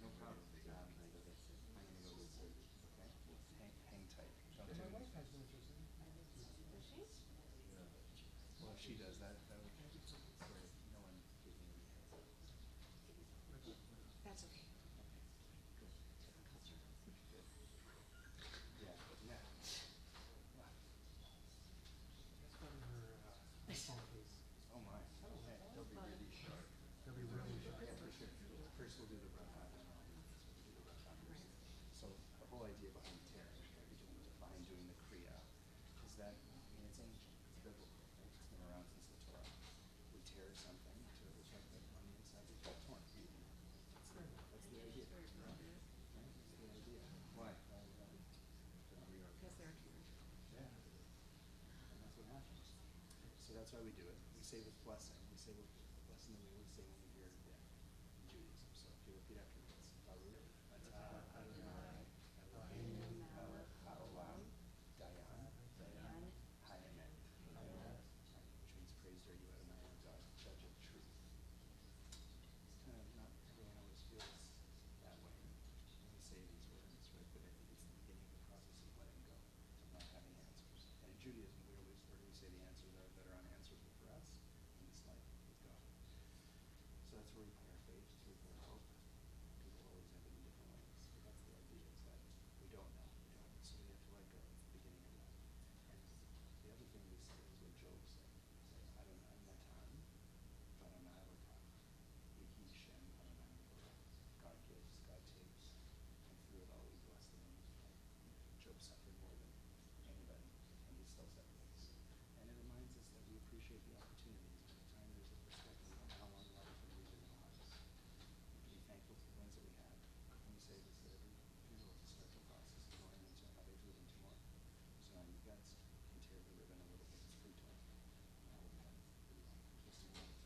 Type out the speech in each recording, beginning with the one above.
No problem. I'm gonna go. Okay. Hang tight. Don't do My wife anything. has no interest in it. Does she? Well, if she does that, that would be great. No one gave me any heads up. That's okay. Okay. Good. Different culture. Good. Yeah. Yeah. Wow. That's probably her iPhone case. Oh my. Okay. They'll be really sharp. They'll be really sharp. Yeah, for sure. First we'll do the bracha, then I'll do the bracha first. Right. So the whole idea behind tearing, behind doing the kriya, is that, I mean, it's ancient, it's biblical, right? It's been around since the Torah. We tear something to check that on the inside it's all torn. That's the idea. Very appropriate. Right? That's the idea. Why? Because they're tears. Yeah. And that's what happens. So that's why we do it. We say this blessing. We say the blessing that we always say when we hear in Judaism. So if you repeat after me, it's Baruch atah Adonai Eloheinu melech haolam dayan haemet. Right? Which means praised are you, Adonai, our God, judge of truth. It's kind of not everyone always feels that way when we say these words, right? But I think it's the beginning of the process of letting go, of not having answers. And in Judaism, we always where do we say the answers are that are unanswerable for us in this life with God. So that's where we put our faith, that's where we put our hope. People always have it in different ways, but that's the idea, is that we don't know, so we have to let go. It's the beginning of that. And the other thing we say is what Job said. We say, Adonai natan, v'Adonai lekach. Yehi Shem Adonai Mevorach. God gives, God takes, and through it all we bless the name of God. Job suffered more than anybody, and he still separates. And it reminds us that we appreciate the opportunities. Every time there's a perspective on how long life can leave in our lives. We can be thankful for the ones that we have. And we say this at every funeral to start the process of going into how they've lived into more. So now you guys can tear the ribbon a little bit. It's free talk. Now we'll have just a moment. No, it's really mean. I know. Thank you.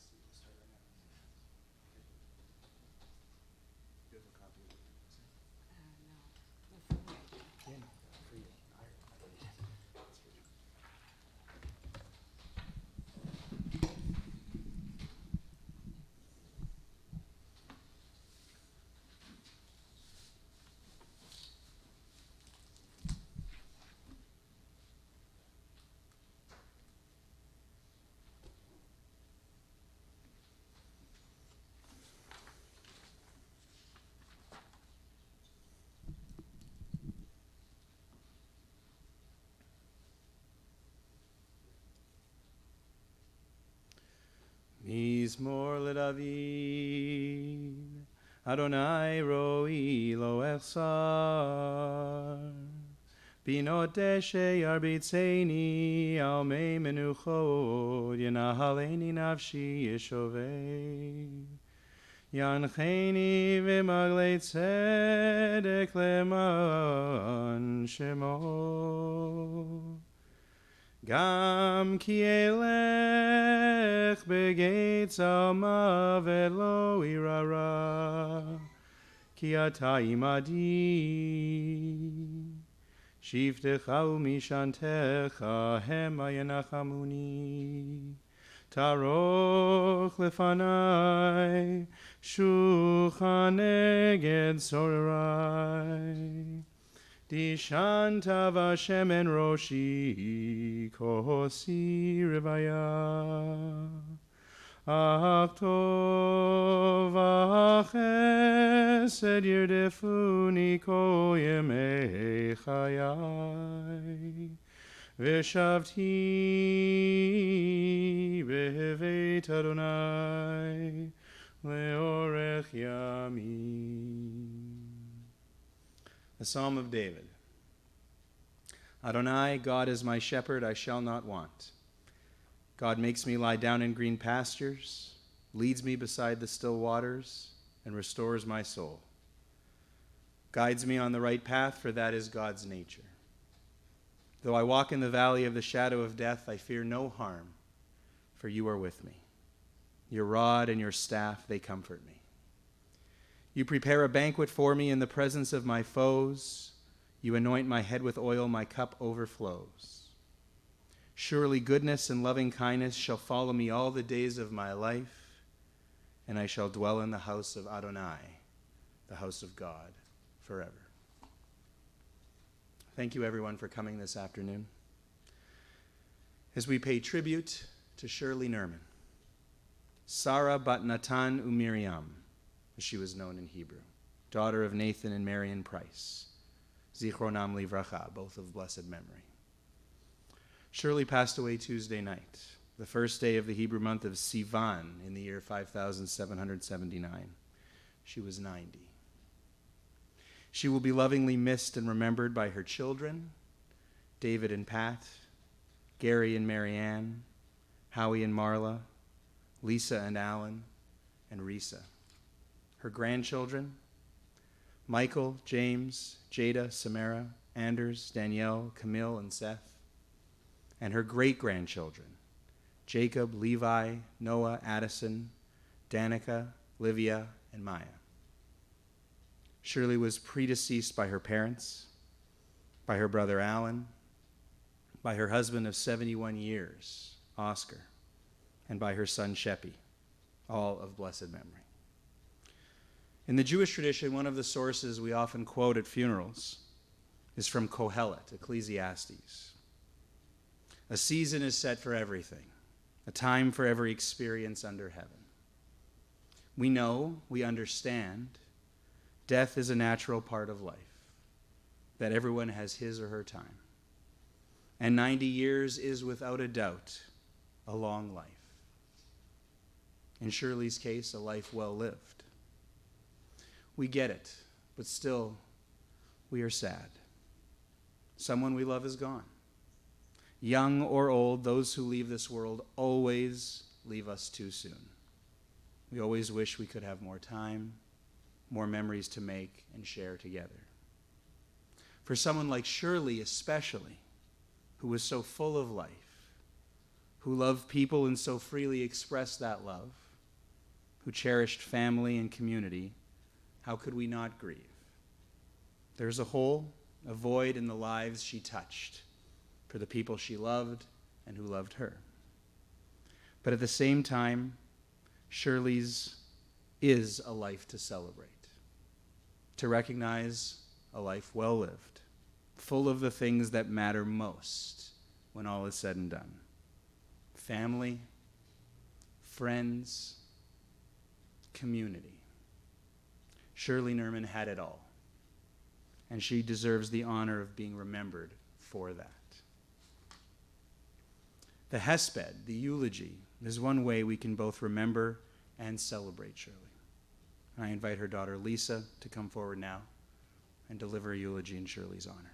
We'll start right now. Okay. Do you have a copy of it? No. Well, for me, I do. Yeah, for you. That's for you. Mizmor LeDavid, Adonai roi lo echsar. Binot deshe yarbitzeni al mei menuchot, yenahaleni nafshi yeshovei. Yancheni v'maglei tzedek leman shemo. Gam ki elech begeitz al-mavet lo irara, ki ata imadi. Shivtecha umishantecha hema yenachamuni. Taroch lefanai, shulchan neged sorai. Dishanta Vashem en Roshi Kosi Rivaya Achtov Achesed Yirdefuni Ko Yemei Chayai Veshavti Beveit Adonai Leorech Yamim. The Psalm of David. Adonai, God is my shepherd, I shall not want. God makes me lie down in green pastures, leads me beside the still waters, and restores my soul. Guides me on the right path, for that is God's nature. Though I walk in the valley of the shadow of death, I fear no harm, for you are with me. Your rod and your staff, they comfort me. You prepare a banquet for me in the presence of my foes. You anoint my head with oil, my cup overflows. Surely goodness and loving kindness shall follow me all the days of my life, and I shall dwell in the house of Adonai, the house of God, forever. Thank you, everyone, for coming this afternoon. As we pay tribute to Shirley Nerman, Sarah bat Natan uMiriam, as she was known in Hebrew, daughter of Nathan and Marion Price, Zichronam Livracha, both of blessed memory. Shirley passed away Tuesday night, the first day of the Hebrew month of Sivan in the year 5779. She was 90. She will be lovingly missed and remembered by her children, David and Pat, Gary and Marianne, Howie and Marla, Lisa and Alan, and Risa. Her grandchildren, Michael, James, Jada, Samara, Anders, Danielle, Camille, and Seth. And her great-grandchildren, Jacob, Levi, Noah, Addison, Danica, Livia, and Maya. Shirley was predeceased by her parents, by her brother Alan, by her husband of 71 years, Oscar, and by her son Sheppy, all of blessed memory. In the Jewish tradition, one of the sources we often quote at funerals is from Kohelet, Ecclesiastes. A season is set for everything, a time for every experience under heaven. We know, we understand, death is a natural part of life, that everyone has his or her time. And 90 years is without a doubt a long life. In Shirley's case, a life well lived. We get it, but still, we are sad. Someone we love is gone. Young or old, those who leave this world always leave us too soon. We always wish we could have more time, more memories to make and share together. For someone like Shirley especially, who was so full of life, who loved people and so freely expressed that love, who cherished family and community, how could we not grieve? There's a hole, a void in the lives she touched, for the people she loved and who loved her. But at the same time, Shirley's is a life to celebrate, to recognize a life well lived, full of the things that matter most when all is said and done. Family, friends, community. Shirley Nerman had it all, and she deserves the honor of being remembered for that. The hesped, the eulogy, is one way we can both remember and celebrate Shirley. I invite her daughter Lisa to come forward now and deliver a eulogy in Shirley's honor.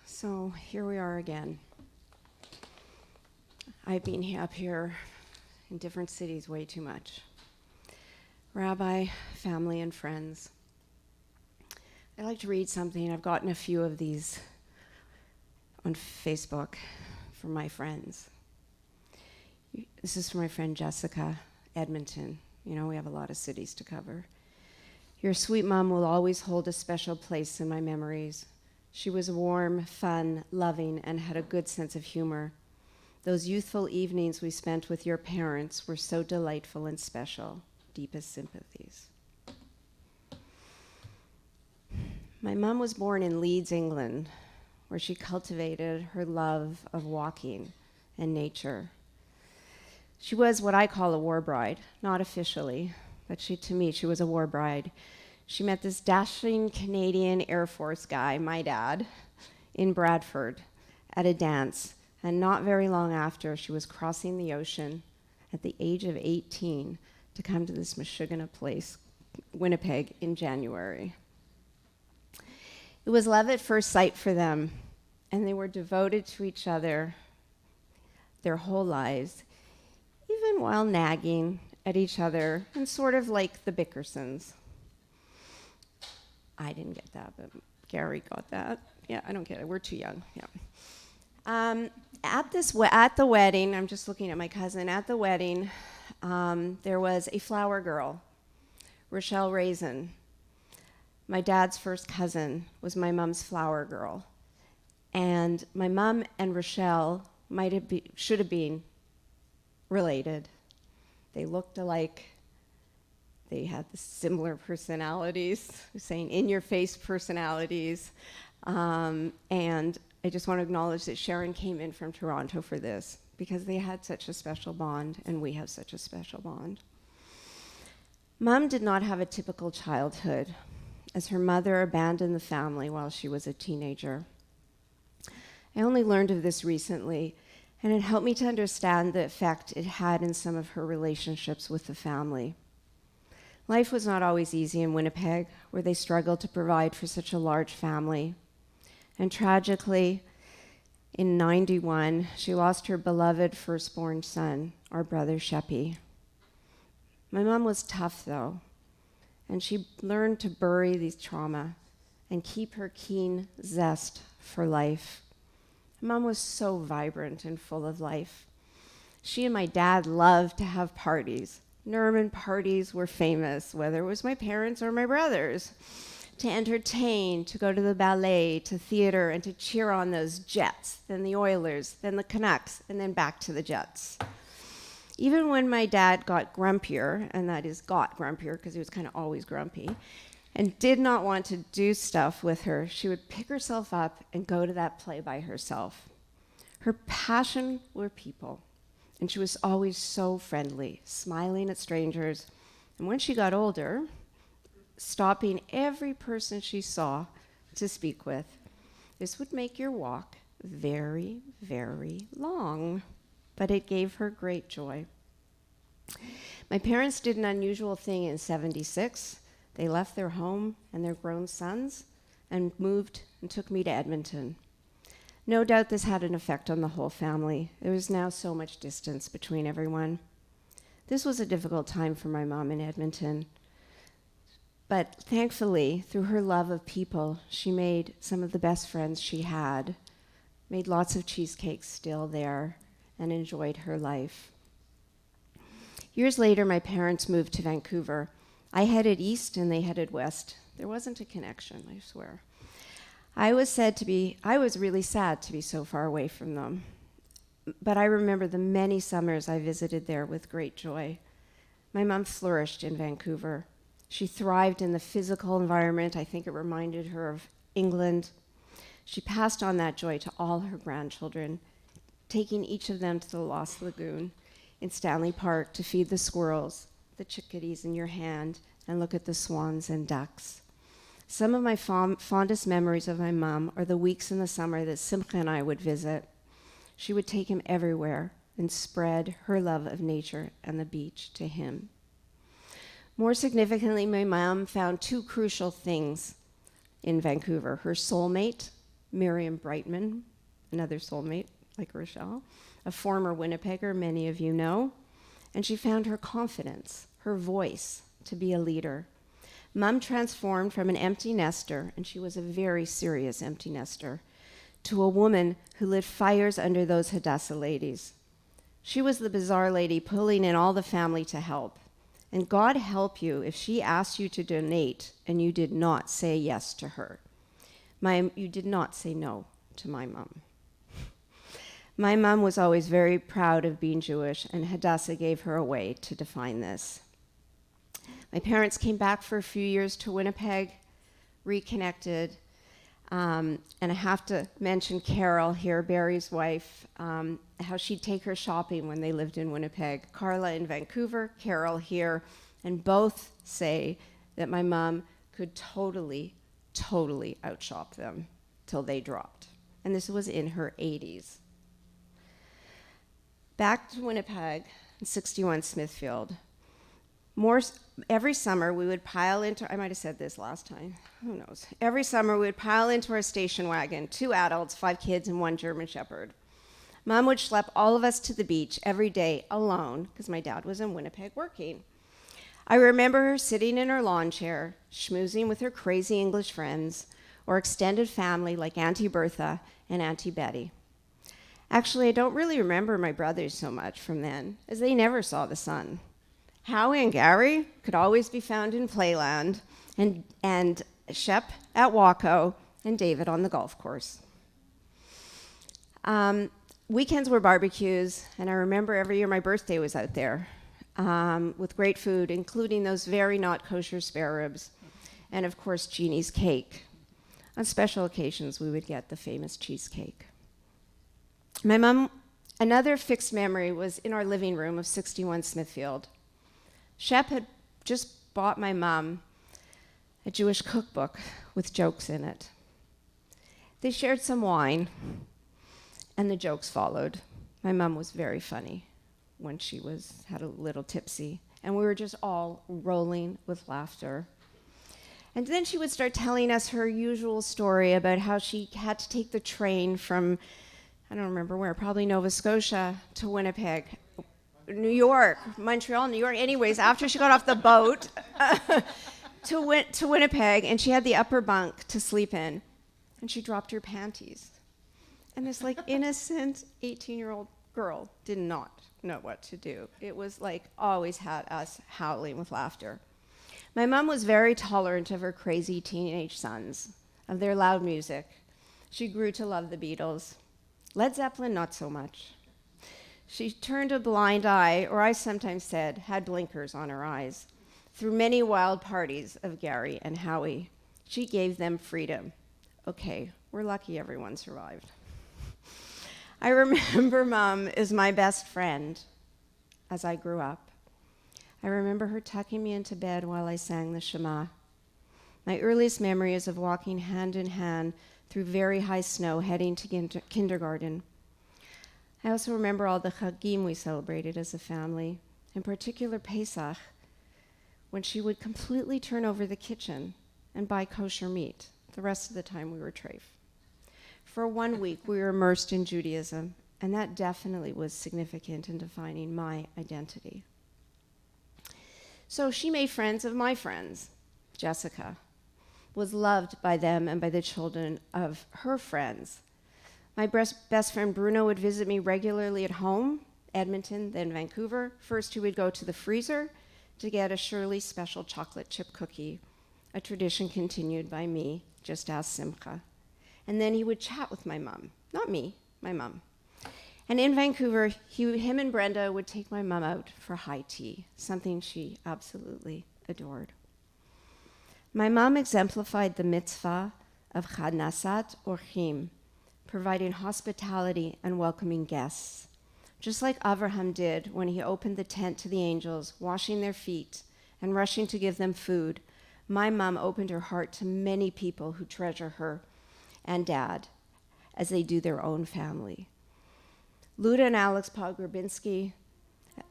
So here we are again. I've been up here in different cities way too much. Rabbi, family, and friends. I'd like to read something. I've gotten a few of these on Facebook for my friends. This is for my friend Jessica, Edmonton. You know, we have a lot of cities to cover. Your sweet mom will always hold a special place in my memories. She was warm, fun, loving, and had a good sense of humor. Those youthful evenings we spent with your parents were so delightful and special. Deepest sympathies. My mom was born in Leeds, England, where she cultivated her love of walking and nature. She was what I call a war bride, not officially, but to me, she was a war bride. She met this dashing Canadian Air Force guy, my dad, in Bradford at a dance, and not very long after, she was crossing the ocean at the age of 18 to come to this Meshuggah place, Winnipeg, in January. It was love at first sight for them, and they were devoted to each other their whole lives, even while nagging at each other, and sort of like the Bickersons. I didn't get that, but Gary got that. Yeah, I don't get it. We're too young. Yeah. At the wedding, I'm just looking at my cousin. At the wedding, there was a flower girl, Rochelle Raisin. My dad's first cousin was my mom's flower girl, and my mom and Rochelle should have been related. They looked alike. They had the similar personalities, saying in-your-face personalities. And I just want to acknowledge that Sharon came in from Toronto for this because they had such a special bond, and we have such a special bond. Mom did not have a typical childhood, as her mother abandoned the family while she was a teenager. I only learned of this recently, and it helped me to understand the effect it had in some of her relationships with the family. Life was not always easy in Winnipeg, where they struggled to provide for such a large family. And tragically, in 91, she lost her beloved firstborn son, our brother Sheppy. My mom was tough, though, and she learned to bury these trauma and keep her keen zest for life. Mom was so vibrant and full of life. She and my dad loved to have parties. Nerman parties were famous, whether it was my parents or my brothers, to entertain, to go to the ballet, to theater, and to cheer on those Jets, then the Oilers, then the Canucks, and then back to the Jets. Even when my dad got grumpier, and that is got grumpier because he was kind of always grumpy, and did not want to do stuff with her, she would pick herself up and go to that play by herself. Her passion were people, and she was always so friendly, smiling at strangers. And when she got older, stopping every person she saw to speak with. This would make your walk very, very long, but it gave her great joy. My parents did an unusual thing in '76. They left their home and their grown sons and moved and took me to Edmonton. No doubt this had an effect on the whole family. There was now so much distance between everyone. This was a difficult time for my mom in Edmonton. But thankfully, through her love of people, she made some of the best friends she had, made lots of cheesecakes still there, and enjoyed her life. Years later, my parents moved to Vancouver. I headed east and they headed west. There wasn't a connection, I swear. I was really sad to be so far away from them. But I remember the many summers I visited there with great joy. My mom flourished in Vancouver. She thrived in the physical environment. I think it reminded her of England. She passed on that joy to all her grandchildren, taking each of them to the Lost Lagoon in Stanley Park to feed the squirrels, the chickadees in your hand, and look at the swans and ducks. Some of my fondest memories of my mom are the weeks in the summer that Simcha and I would visit. She would take him everywhere and spread her love of nature and the beach to him. More significantly, my mom found two crucial things in Vancouver. Her soulmate, Miriam Brightman, another soulmate like Rochelle, a former Winnipegger, many of you know, and she found her confidence, her voice, to be a leader. Mom transformed from an empty nester, and she was a very serious empty nester, to a woman who lit fires under those Hadassah ladies. She was the bizarre lady pulling in all the family to help. And God help you if she asked you to donate and you did not say yes to her. You did not say no to my mom. My mom was always very proud of being Jewish, and Hadassah gave her a way to define this. My parents came back for a few years to Winnipeg, reconnected, and I have to mention Carol here, Barry's wife, how she'd take her shopping when they lived in Winnipeg. Carla in Vancouver, Carol here, and both say that my mom could totally outshop them till they dropped. And this was in her 80s. Back to Winnipeg, 61 Smithfield. Every summer we would pile into, I might have said this last time, who knows. Every summer we would pile into our station wagon, 2 adults, 5 kids, and 1 German Shepherd. Mom would schlep all of us to the beach every day alone, because my dad was in Winnipeg working. I remember her sitting in her lawn chair, schmoozing with her crazy English friends, or extended family like Auntie Bertha and Auntie Betty. Actually, I don't really remember my brothers so much from then, as they never saw the sun. Howie and Gary could always be found in Playland, and Shep at Waco, and David on the golf course. Weekends were barbecues, and I remember every year my birthday was out there with great food, including those very not kosher spare ribs, and of course, Jeannie's cake. On special occasions, we would get the famous cheesecake. My mom, another fixed memory was in our living room of 61 Smithfield. Shep had just bought my mom a Jewish cookbook with jokes in it. They shared some wine, and the jokes followed. My mom was very funny when she had a little tipsy, and we were just all rolling with laughter. And then she would start telling us her usual story about how she had to take the train from, I don't remember where, probably Nova Scotia to Winnipeg, New York, Montreal, New York. Anyways, after she got off the boat to Winnipeg, and she had the upper bunk to sleep in, and she dropped her panties. And this innocent 18-year-old girl did not know what to do. It was always had us howling with laughter. My mom was very tolerant of her crazy teenage sons, of their loud music. She grew to love the Beatles. Led Zeppelin, not so much. She turned a blind eye, or I sometimes said, had blinkers on her eyes, through many wild parties of Gary and Howie. She gave them freedom. Okay, we're lucky everyone survived. I remember Mom as my best friend as I grew up. I remember her tucking me into bed while I sang the Shema. My earliest memory is of walking hand in hand through very high snow, heading to kindergarten. I also remember all the Chagim we celebrated as a family, in particular Pesach, when she would completely turn over the kitchen and buy kosher meat. The rest of the time we were treif. For 1 week, we were immersed in Judaism, and that definitely was significant in defining my identity. So she made friends of my friends. Jessica was loved by them and by the children of her friends. My best friend Bruno would visit me regularly at home, Edmonton, then Vancouver. First, he would go to the freezer to get a Shirley special chocolate chip cookie, a tradition continued by me, just as Simcha. And then he would chat with my mom. Not me, my mom. And in Vancouver, him and Brenda would take my mom out for high tea, something she absolutely adored. My mom exemplified the mitzvah of Chanasat Orchim, providing hospitality and welcoming guests, just like Avraham did when he opened the tent to the angels, washing their feet and rushing to give them food. My mom opened her heart to many people who treasure her and Dad as they do their own family. Luda and Alex Pogrebinski,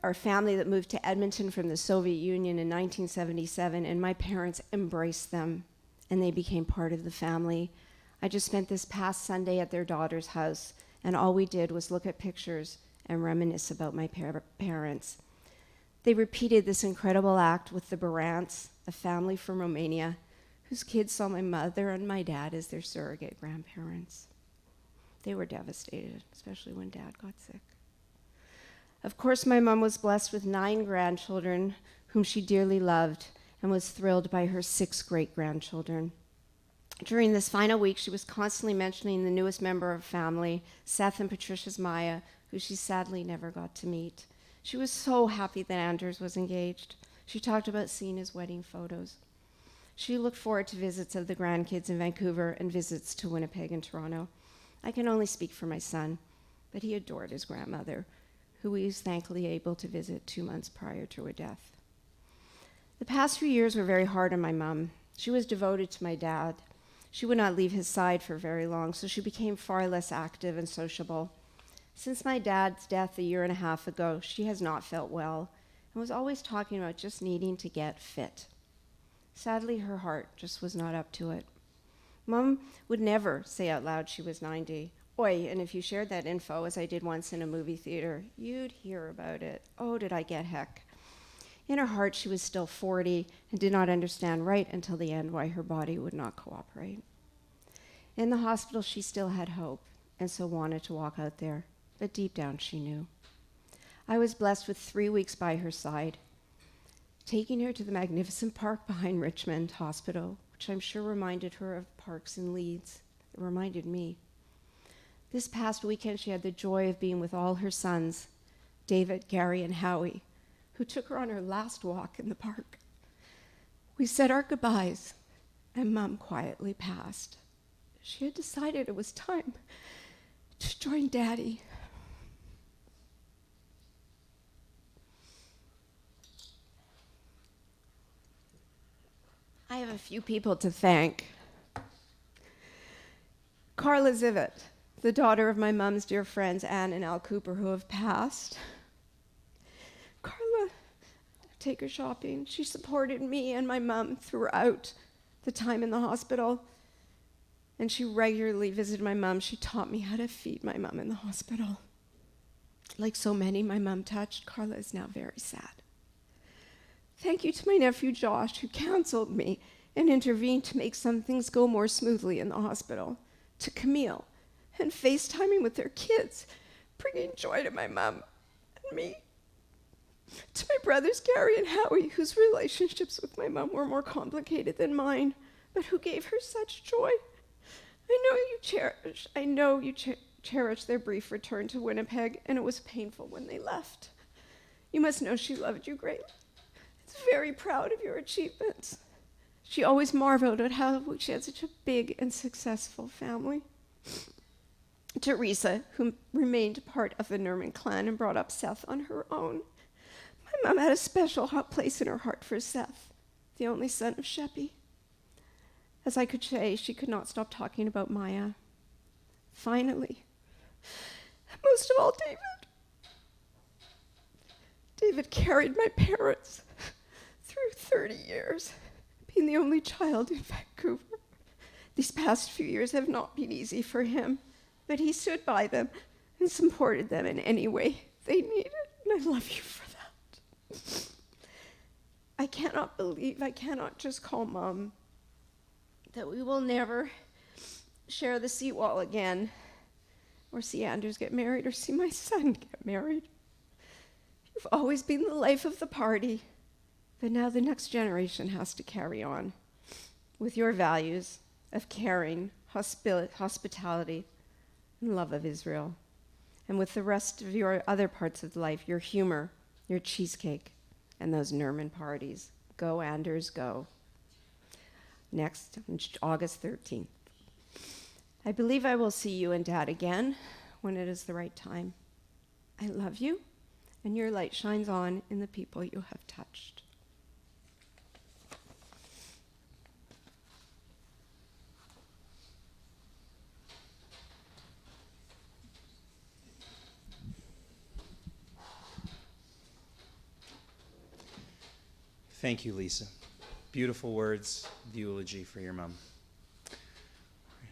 our family that moved to Edmonton from the Soviet Union in 1977, and my parents embraced them, and they became part of the family. I just spent this past Sunday at their daughter's house, and all we did was look at pictures and reminisce about my parents. They repeated this incredible act with the Barants, a family from Romania, whose kids saw my mother and my dad as their surrogate grandparents. They were devastated, especially when Dad got sick. Of course, my mom was blessed with 9 grandchildren whom she dearly loved and was thrilled by her 6 great-grandchildren. During this final week, she was constantly mentioning the newest member of family, Seth and Patricia's Maya, who she sadly never got to meet. She was so happy that Anders was engaged. She talked about seeing his wedding photos. She looked forward to visits of the grandkids in Vancouver and visits to Winnipeg and Toronto. I can only speak for my son, but he adored his grandmother, who he was thankfully able to visit 2 months prior to her death. The past few years were very hard on my mom. She was devoted to my dad. She would not leave his side for very long, so she became far less active and sociable. Since my dad's death a year and a half ago, she has not felt well and was always talking about just needing to get fit. Sadly, her heart just was not up to it. Mom would never say out loud she was 90. Oi, and if you shared that info, as I did once in a movie theater, you'd hear about it. Oh, did I get heck. In her heart, she was still 40 and did not understand right until the end why her body would not cooperate. In the hospital, she still had hope and so wanted to walk out there, but deep down she knew. I was blessed with 3 weeks by her side, taking her to the magnificent park behind Richmond Hospital, which I'm sure reminded her of parks in Leeds. It reminded me. This past weekend, she had the joy of being with all her sons, David, Gary, and Howie, who took her on her last walk in the park. We said our goodbyes, and Mom quietly passed. She had decided it was time to join Daddy. I have a few people to thank. Carla Zivit, the daughter of my mom's dear friends Anne and Al Cooper, who have passed. Carla, take her shopping. She supported me and my mom throughout the time in the hospital, and she regularly visited my mom. She taught me how to feed my mom in the hospital. Like so many my mom touched, Carla is now very sad. Thank you to my nephew Josh, who counseled me and intervened to make some things go more smoothly in the hospital. To Camille, and FaceTiming with their kids, bringing joy to my mom and me. To my brothers Gary and Howie, whose relationships with my mom were more complicated than mine, but who gave her such joy. I know you cherish their brief return to Winnipeg, and it was painful when they left. You must know she loved you greatly. Is very proud of your achievements. She always marveled at how she had such a big and successful family. Teresa, who remained part of the Nerman clan and brought up Seth on her own. My mom had a special hot place in her heart for Seth, the only son of Sheppy. As I could say, she could not stop talking about Maya. Finally, most of all, David. David carried my parents through 30 years, being the only child in Vancouver. These past few years have not been easy for him, but he stood by them and supported them in any way they needed, and I love you for that. I cannot believe I cannot just call Mom that we will never share the seawall again, or see Anders get married, or see my son get married. You've always been the life of the party, but now the next generation has to carry on with your values of caring, hospitality, and love of Israel, and with the rest of your other parts of life, your humor, your cheesecake, and those Nerman parties. Go, Anders, go. Next, on August 13th. I believe I will see you and Dad again when it is the right time. I love you, and your light shines on in the people you have touched. Thank you, Lisa. Beautiful words of eulogy for your mom.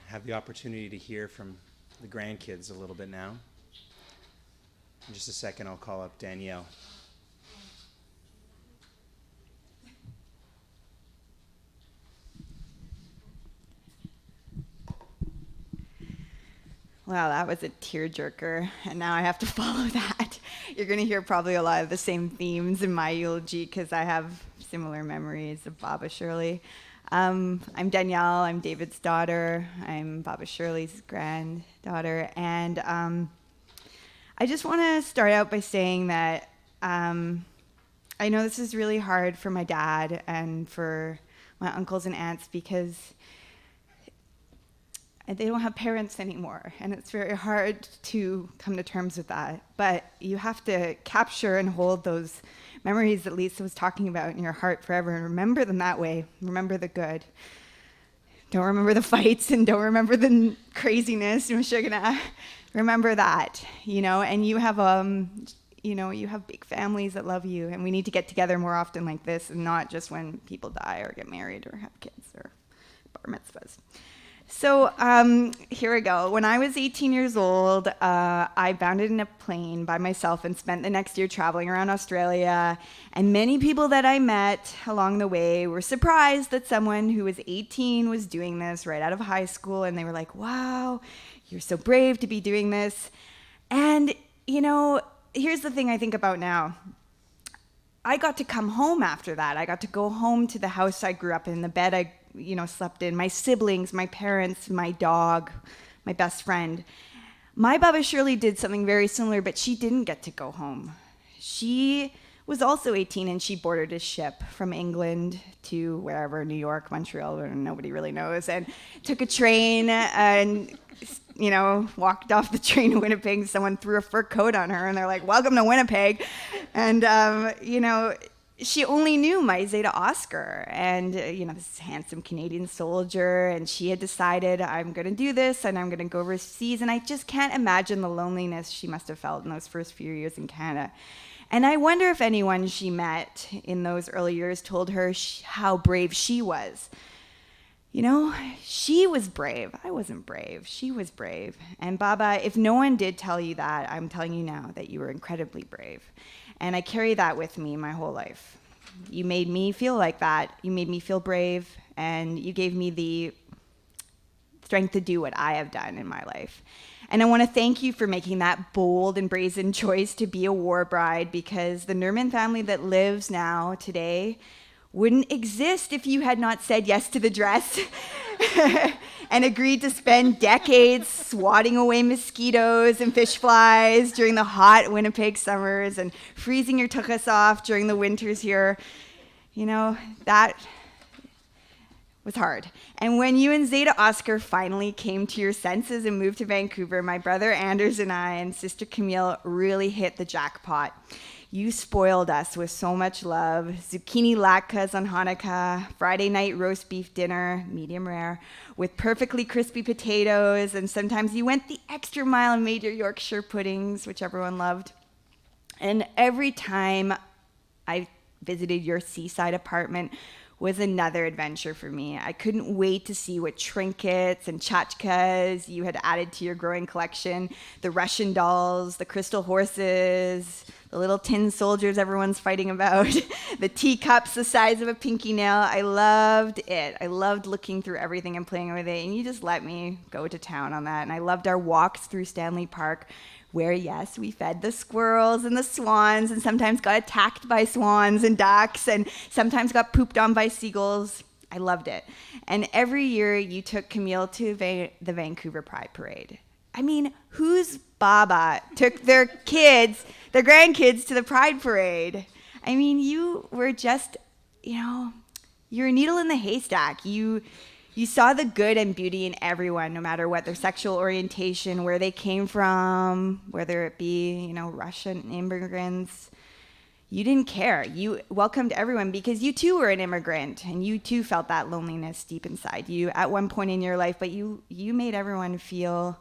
Have the opportunity to hear from the grandkids a little bit now. In just a second, I'll call up Danielle. Wow, that was a tearjerker, and now I have to follow that. You're going to hear probably a lot of the same themes in my eulogy because I have similar memories of Baba Shirley. I'm Danielle, I'm David's daughter, I'm Baba Shirley's granddaughter, and I just want to start out by saying that I know this is really hard for my dad and for my uncles and aunts because they don't have parents anymore, and it's very hard to come to terms with that. But you have to capture and hold those memories that Lisa was talking about in your heart forever, and remember them that way. Remember the good. Don't remember the fights, and don't remember the craziness. Remember that, and you have you have big families that love you, and we need to get together more often like this, and not just when people die or get married or have kids or bar mitzvahs. So here we go. When I was 18 years old, I bounded in a plane by myself and spent the next year traveling around Australia. And many people that I met along the way were surprised that someone who was 18 was doing this right out of high school. And they were like, wow, you're so brave to be doing this. And, here's the thing I think about now. I got to come home after that. I got to go home to the house I grew up in, the bed I slept in, my siblings, my parents, my dog, my best friend. My Baba Shirley did something very similar, but she didn't get to go home. She was also 18 and she boarded a ship from England to wherever, New York, Montreal, or nobody really knows, and took a train and walked off the train in Winnipeg. Someone threw a fur coat on her and they're like, welcome to Winnipeg. And, she only knew my Zeta Oscar and, this handsome Canadian soldier. And she had decided, I'm going to do this and I'm going to go overseas. And I just can't imagine the loneliness she must have felt in those first few years in Canada. And I wonder if anyone she met in those early years told her how brave she was. She was brave. I wasn't brave. She was brave. And Baba, if no one did tell you that, I'm telling you now that you were incredibly brave. And I carry that with me my whole life. You made me feel like that. You made me feel brave. And you gave me the strength to do what I have done in my life. And I want to thank you for making that bold and brazen choice to be a war bride, because the Nerman family that lives now today wouldn't exist if you had not said yes to the dress and agreed to spend decades swatting away mosquitoes and fish flies during the hot Winnipeg summers and freezing your tuchus off during the winters here. That was hard. And when you and Zeta Oscar finally came to your senses and moved to Vancouver, my brother Anders and I and sister Camille really hit the jackpot. You spoiled us with so much love. Zucchini latkes on Hanukkah, Friday night roast beef dinner, medium rare, with perfectly crispy potatoes, and sometimes you went the extra mile and made your Yorkshire puddings, which everyone loved. And every time I visited your seaside apartment was another adventure for me. I couldn't wait to see what trinkets and tchotchkes you had added to your growing collection, the Russian dolls, the crystal horses, the little tin soldiers everyone's fighting about, the teacups the size of a pinky nail. I loved it. I loved looking through everything and playing with it, and you just let me go to town on that. And I loved our walks through Stanley Park, where, yes, we fed the squirrels and the swans and sometimes got attacked by swans and ducks and sometimes got pooped on by seagulls. I loved it. And every year you took Camille to the Vancouver Pride Parade. I mean, whose Baba took their grandkids to the Pride Parade? I mean, you were just, you're a needle in the haystack. You saw the good and beauty in everyone, no matter what their sexual orientation, where they came from, whether it be, Russian immigrants. You didn't care. You welcomed everyone because you too were an immigrant and you too felt that loneliness deep inside you at one point in your life, but you made everyone feel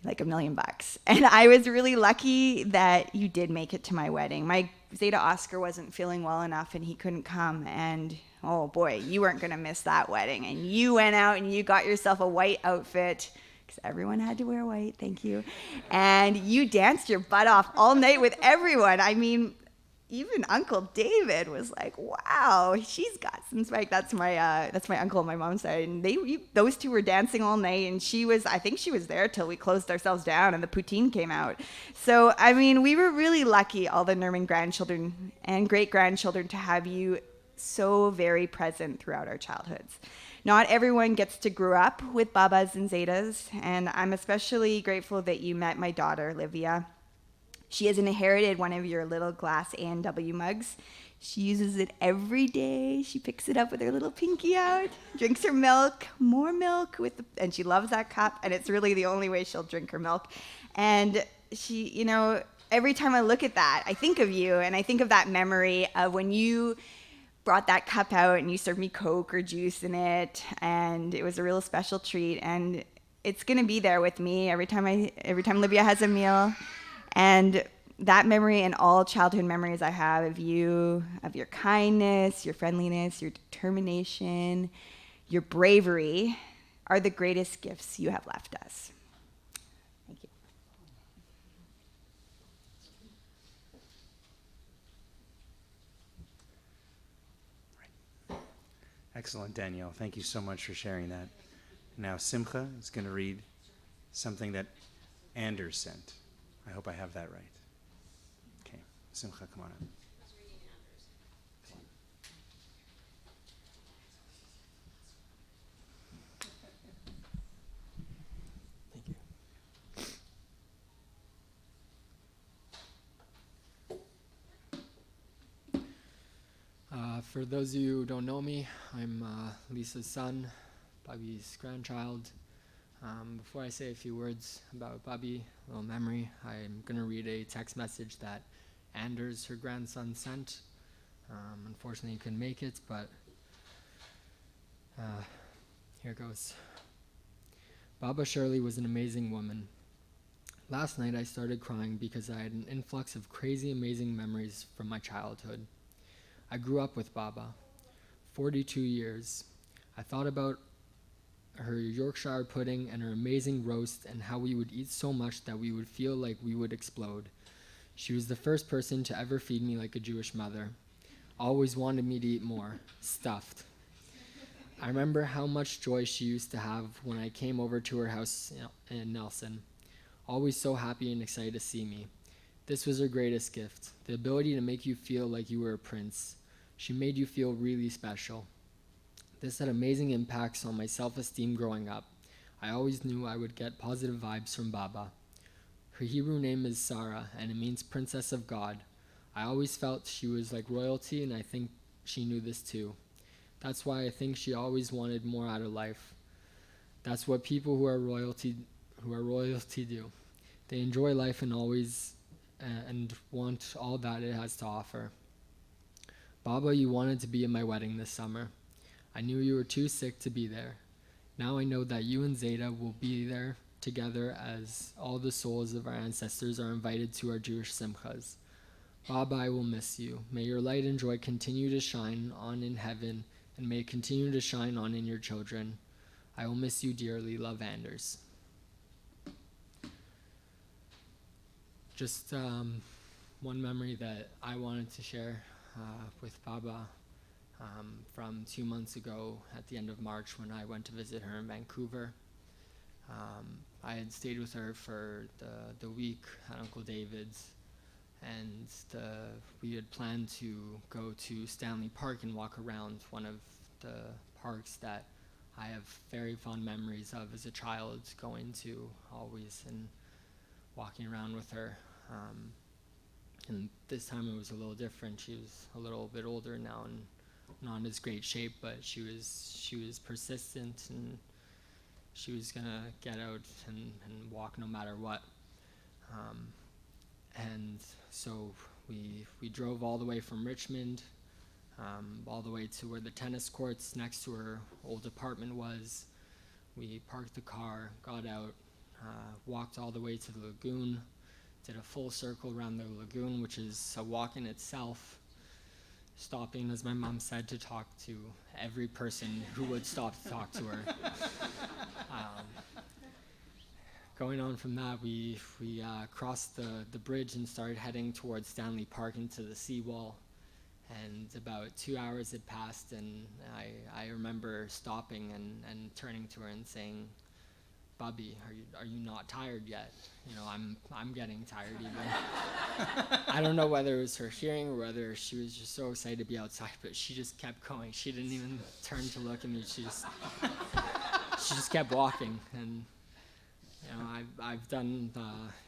like $1 million. And I was really lucky that you did make it to my wedding. My Zeta Oscar wasn't feeling well enough and he couldn't come, and oh boy, you weren't going to miss that wedding. And you went out and you got yourself a white outfit, because everyone had to wear white, thank you. And you danced your butt off all night with everyone. I mean, even Uncle David was like, "Wow, she's got some spike." That's my uncle on my mom's side, and those two were dancing all night, and I think she was there till we closed ourselves down and the poutine came out. So I mean, we were really lucky, all the Nerman grandchildren and great grandchildren, to have you so very present throughout our childhoods. Not everyone gets to grow up with Babas and Zetas, and I'm especially grateful that you met my daughter, Livia. She has inherited one of your little glass A&W mugs. She uses it every day. She picks it up with her little pinky out, drinks her milk, more milk, and she loves that cup, and it's really the only way she'll drink her milk. And she, every time I look at that, I think of you, and I think of that memory of when you brought that cup out and you served me Coke or juice in it, and it was a real special treat, and it's gonna be there with me every time Livia has a meal. And that memory and all childhood memories I have of you, of your kindness, your friendliness, your determination, your bravery, are the greatest gifts you have left us. Thank you. Excellent, Danielle. Thank you so much for sharing that. Now, Simcha is going to read something that Anders sent. I hope I have that right. Okay, Simcha, come on up. Thank you. For those of you who don't know me, I'm Lisa's son, Bobby's grandchild. Before I say a few words about Bobby, a little memory, I'm going to read a text message that Anders, her grandson, sent. Unfortunately, he couldn't make it, but here goes. Baba Shirley was an amazing woman. Last night I started crying because I had an influx of crazy, amazing memories from my childhood. I grew up with Baba, 42 years. I thought about her Yorkshire pudding and her amazing roast and how we would eat so much that we would feel like we would explode. She was the first person to ever feed me like a Jewish mother. Always wanted me to eat more, stuffed. I remember how much joy she used to have when I came over to her house in Nelson. Always so happy and excited to see me. This was her greatest gift, the ability to make you feel like you were a prince. She made you feel really special. This had amazing impacts on my self-esteem growing up. I always knew I would get positive vibes from Baba. Her Hebrew name is Sarah, and it means Princess of God. I always felt she was like royalty, and I think she knew this too. That's why I think she always wanted more out of life. That's what people who are royalty do. They enjoy life and always and want all that it has to offer. Baba, you wanted to be at my wedding this summer. I knew you were too sick to be there. Now I know that you and Zeta will be there together as all the souls of our ancestors are invited to our Jewish simchas. Baba, I will miss you. May your light and joy continue to shine on in heaven, and may it continue to shine on in your children. I will miss you dearly. Love, Anders. Just one memory that I wanted to share with Baba from 2 months ago at the end of March when I went to visit her in Vancouver. I had stayed with her for the week at Uncle David's, and we had planned to go to Stanley Park and walk around, one of the parks that I have very fond memories of as a child, going to always and walking around with her. And this time it was a little different. She was a little bit older now and not in as great shape, but she was persistent, and she was gonna get out and walk no matter what. And so we drove all the way from Richmond, all the way to where the tennis courts next to her old apartment was. We parked the car, got out, walked all the way to the lagoon, did a full circle around the lagoon, which is a walk in itself, stopping, as my mom said, to talk to every person who would stop to talk to her. going on from that, we crossed the bridge and started heading towards Stanley Park into the seawall. And about 2 hours had passed, and I remember stopping and turning to her and saying, "Bubby, are you not tired yet? You know, I'm getting tired even." I don't know whether it was her hearing or whether she was just so excited to be outside, but she just kept going. She didn't even turn to look at me. She just kept walking. And you know, I've done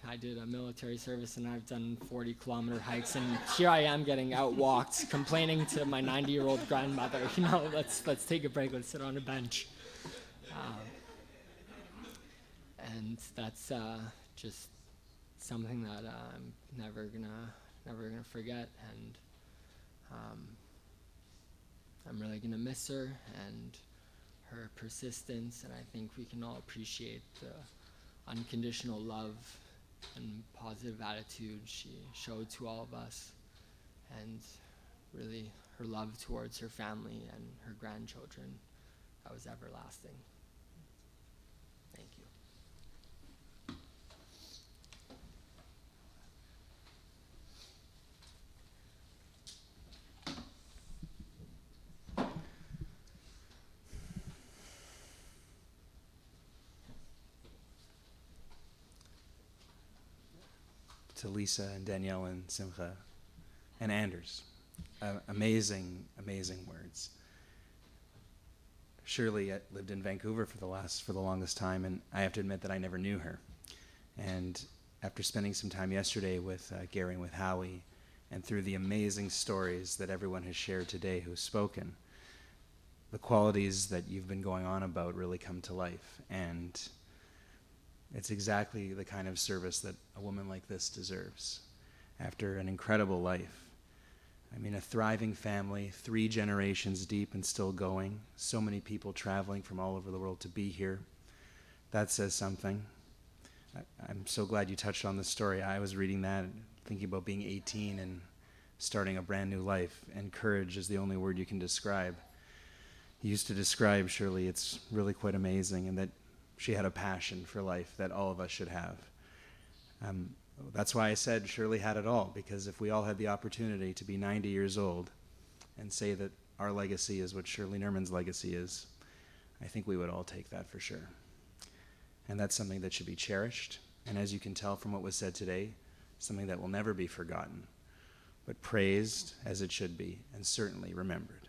I did a military service, and I've done 40-kilometer hikes, and here I am getting outwalked, complaining to my 90-year-old grandmother, you know, let's take a break, let's sit on a bench. And that's just something that I'm never gonna forget, and I'm really gonna miss her and her persistence, and I think we can all appreciate the unconditional love and positive attitude she showed to all of us, and really her love towards her family and her grandchildren that was everlasting. Thank you. To Lisa and Danielle and Simcha and Anders. Amazing, amazing words. Shirley lived in Vancouver for the longest time, and I have to admit that I never knew her. And after spending some time yesterday with Gary and with Howie, and through the amazing stories that everyone has shared today who's spoken, the qualities that you've been going on about really come to life. And it's exactly the kind of service that a woman like this deserves after an incredible life. I mean, a thriving family, 3 generations deep and still going, so many people traveling from all over the world to be here. That says something. I'm so glad you touched on this story. I was reading that, thinking about being 18 and starting a brand new life, and courage is the only word you can describe. You used to describe Shirley, it's really quite amazing, and that she had a passion for life that all of us should have. That's why I said Shirley had it all, because if we all had the opportunity to be 90 years old and say that our legacy is what Shirley Nerman's legacy is, I think we would all take that for sure. And that's something that should be cherished, and as you can tell from what was said today, something that will never be forgotten, but praised as it should be, and certainly remembered.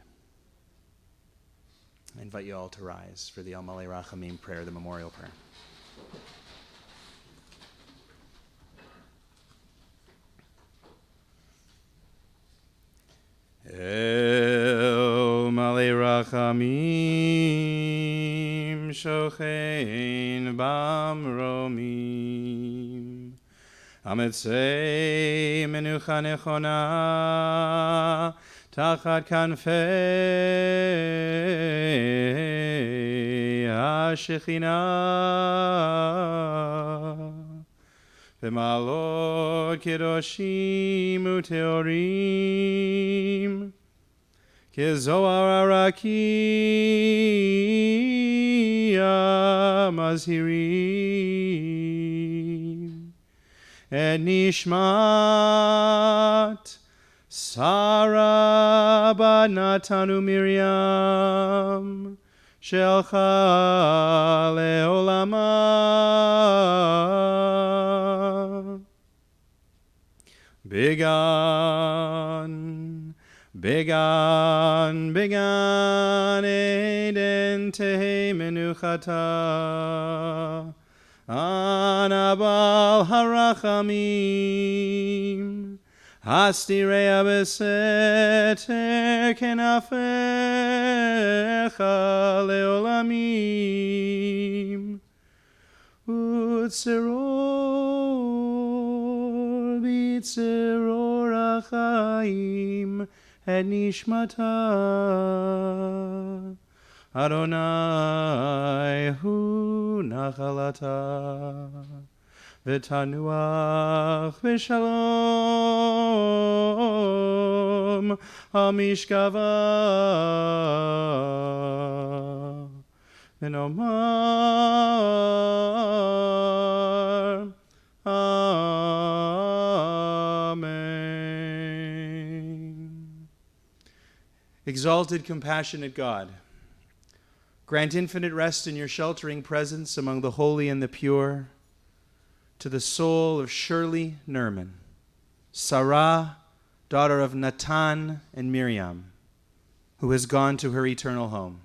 I invite you all to rise for the El Malei Rachamim prayer, the memorial prayer. El Malei Rachamim shochein bamromim Ametzei menucha nechona Tachat kanfei ha-Shekhinah V'malot kedoshim u'teorim Kezohar harakia mazhirim Et nishmat Sarah bat Natanu Miriam Shelcha leolama Began Eden tehe menuchata Anabal harachamim Hastirea beseter kenafecha leolamim Utzeror bitzeror achaim et nishmata Adonai hu nachalata V'tanuach v'shalom hamishkava V'nomar Exalted, compassionate God, grant infinite rest in your sheltering presence among the holy and the pure to the soul of Shirley Nerman, Sarah, daughter of Natan and Miriam, who has gone to her eternal home.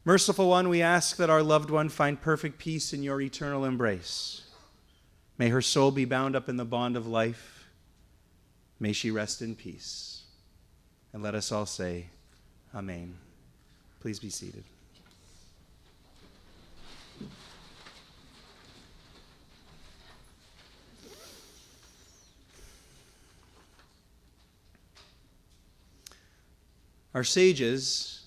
Merciful One, we ask that our loved one find perfect peace in your eternal embrace. May her soul be bound up in the bond of life. May she rest in peace. And let us all say, Amen. Please be seated. Our sages,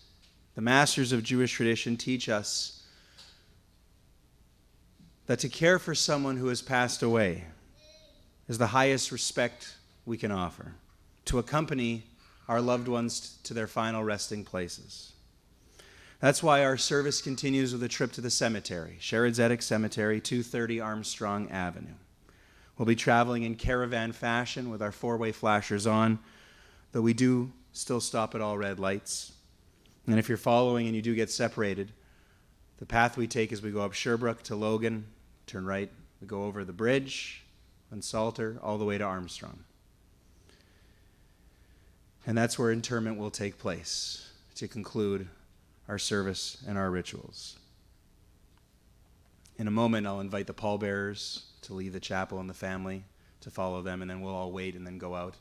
the masters of Jewish tradition, teach us that to care for someone who has passed away is the highest respect we can offer, to accompany our loved ones to their final resting places. That's why our service continues with a trip to the cemetery, Shered Zedek Cemetery, 230 Armstrong Avenue. We'll be traveling in caravan fashion with our four-way flashers on, though we do still stop at all red lights. And if you're following and you do get separated, the path we take is we go up Sherbrooke to Logan, turn right, we go over the bridge on Salter, all the way to Armstrong. And that's where interment will take place to conclude our service and our rituals. In a moment, I'll invite the pallbearers to leave the chapel and the family to follow them, and then we'll all wait and then go out.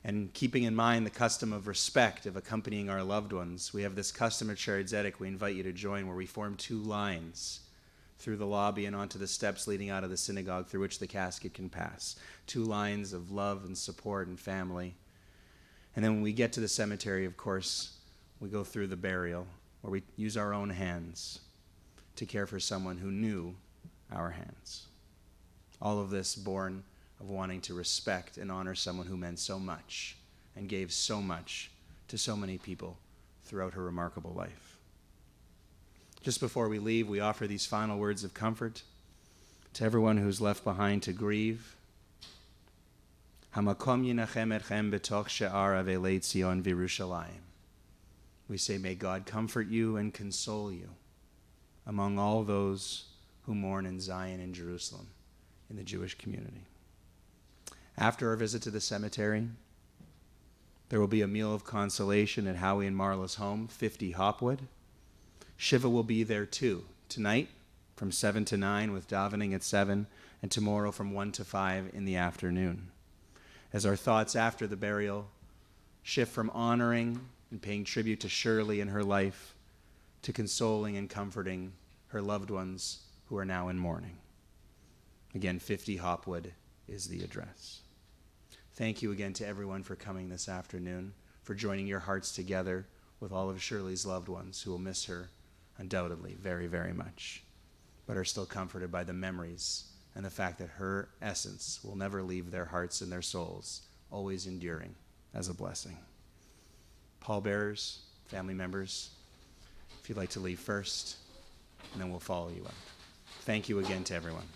And keeping in mind the custom of respect of accompanying our loved ones, we have this custom at Shered Zedek we invite you to join, where we form two lines through the lobby and onto the steps leading out of the synagogue through which the casket can pass. Two lines of love and support and family. And then when we get to the cemetery, of course, we go through the burial, where we use our own hands to care for someone who knew our hands. All of this born of wanting to respect and honor someone who meant so much and gave so much to so many people throughout her remarkable life. Just before we leave, we offer these final words of comfort to everyone who's left behind to grieve. Hamakom yinachem etchem betoch she'ar avelei Tzion v'Yerushalayim. We say, may God comfort you and console you among all those who mourn in Zion and Jerusalem, in the Jewish community. After our visit to the cemetery, there will be a meal of consolation at Howie and Marla's home, 50 Hopwood. Shiva will be there too, tonight from 7 to 9 with davening at 7, and tomorrow from 1 to 5 in the afternoon. As our thoughts after the burial shift from honoring and paying tribute to Shirley and her life to consoling and comforting her loved ones who are now in mourning. Again, 50 Hopwood is the address. Thank you again to everyone for coming this afternoon, for joining your hearts together with all of Shirley's loved ones who will miss her undoubtedly very, very much, but are still comforted by the memories and the fact that her essence will never leave their hearts and their souls, always enduring as a blessing. Pallbearers, family members, if you'd like to leave first, and then we'll follow you out. Thank you again to everyone.